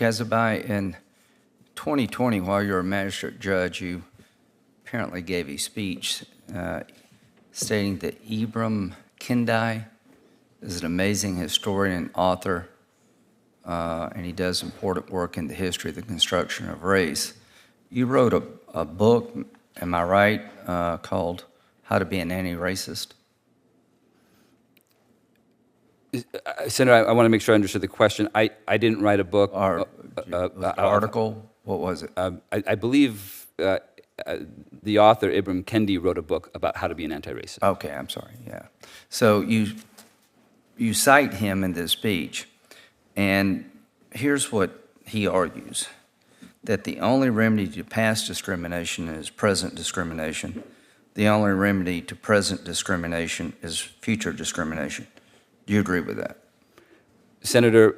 Kasubhai, in 2020, while you were a magistrate judge, you apparently gave a speech stating that Ibram Kendi is an amazing historian and author, and he does important work in the history of the construction of race. You wrote a book, am I right, called How to Be an Anti-Racist? Senator, I want to make sure I understood the question. I didn't write a book. Article? What was it? I believe the author, Ibram Kendi, wrote a book about how to be an anti-racist. Okay, I'm sorry, yeah. So you cite him in this speech, and here's what he argues, that the only remedy to past discrimination is present discrimination. The only remedy to present discrimination is future discrimination. Do you agree with that? Senator,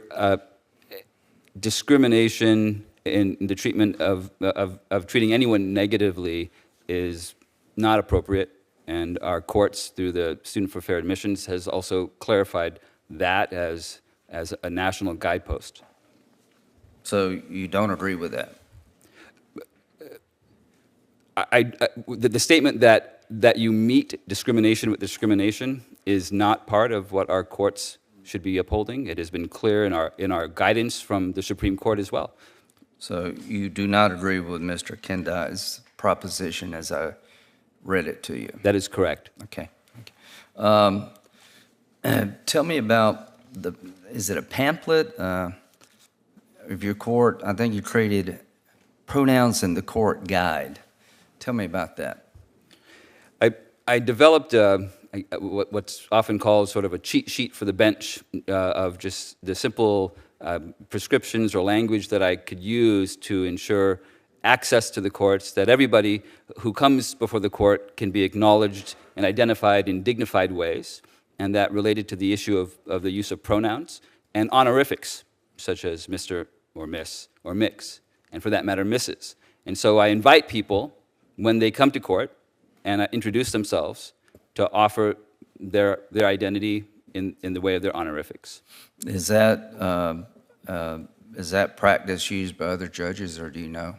discrimination in the treatment of treating anyone negatively is not appropriate, and our courts, through the Student for Fair Admissions, has also clarified that as a national guidepost. So you don't agree with that? The statement that you meet discrimination with discrimination is not part of what our courts should be upholding. It has been clear in our guidance from the Supreme Court as well. So you do not agree with Mr. Kendi's proposition as I read it to you? That is correct. Okay. Tell me about is it a pamphlet of your court? I think you created Pronouns in the Court Guide. Tell me about that. I developed what's often called sort of a cheat sheet for the bench of just the simple prescriptions or language that I could use to ensure access to the courts, that everybody who comes before the court can be acknowledged and identified in dignified ways, and that related to the issue of the use of pronouns and honorifics, such as Mr. or Miss or Mix, and for that matter, Mrs. And so I invite people, when they come to court and introduce themselves, to offer their identity in the way of their honorifics. Is that practice used by other judges, or do you know?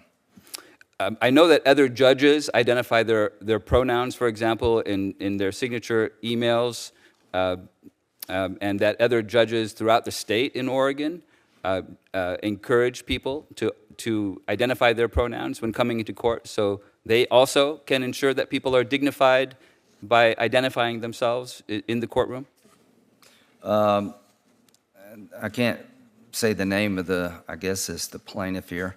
I know that other judges identify their pronouns, for example, in their signature emails, and that other judges throughout the state in Oregon encourage people to identify their pronouns when coming into court, so they also can ensure that people are dignified by identifying themselves in the courtroom. I can't say the name of I guess it's the plaintiff here.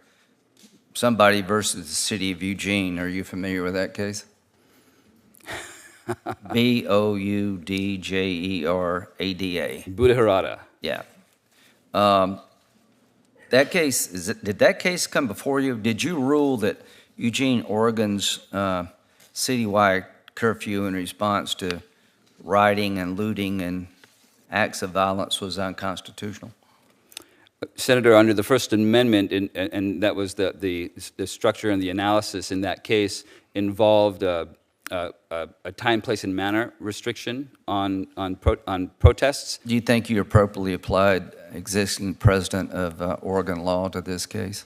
Somebody versus the city of Eugene. Are you familiar with that case? Boudjerada. Boudjerada. Yeah. That case, did that case come before you? Did you rule that Eugene, Oregon's citywide curfew in response to rioting and looting and acts of violence was unconstitutional? Senator, under the First Amendment, and that was the structure and the analysis in that case, involved a time, place, and manner restriction on protests. Do you think you appropriately applied existing precedent of Oregon law to this case?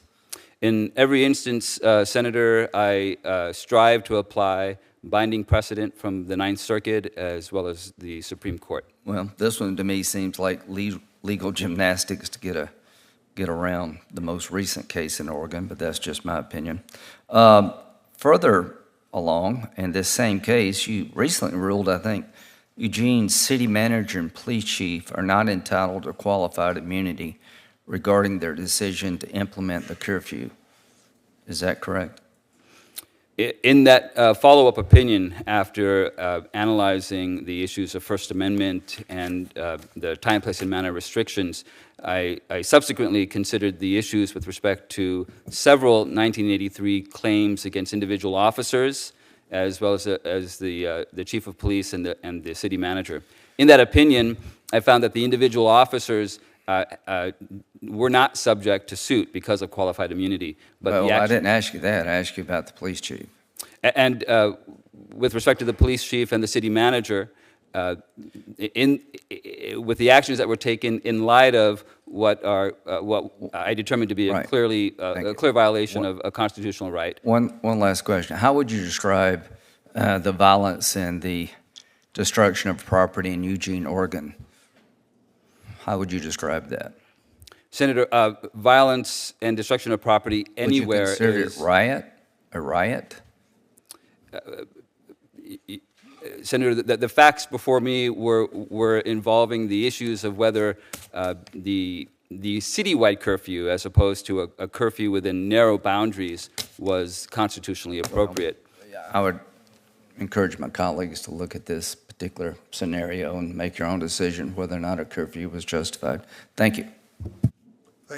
In every instance, Senator, I strive to apply binding precedent from the Ninth Circuit as well as the Supreme Court. Well, this one to me seems like legal gymnastics to get around the most recent case in Oregon, but that's just my opinion. Further along, in this same case, you recently ruled, I think, Eugene's city manager and police chief are not entitled to qualified immunity regarding their decision to implement the curfew. Is that correct? In that follow-up opinion, after analyzing the issues of First Amendment and the time, place, and manner restrictions, I subsequently considered the issues with respect to several 1983 claims against individual officers, as well as the chief of police and the city manager. In that opinion, I found that the individual officers were not subject to suit because of qualified immunity. But well, I didn't ask you that. I asked you about the police chief. And with respect to the police chief and the city manager, with the actions that were taken in light of what I determined to be a Right. a clear violation of a constitutional right. One last question. How would you describe the violence and the destruction of property in Eugene, Oregon? How would you describe that? Senator, violence and destruction of property anywhere Would you consider is... it a riot? Senator, the facts before me were involving the issues of whether the citywide curfew, as opposed to a curfew within narrow boundaries, was constitutionally appropriate. I would encourage my colleagues to look at this particular scenario and make your own decision whether or not a curfew was justified. Thank you.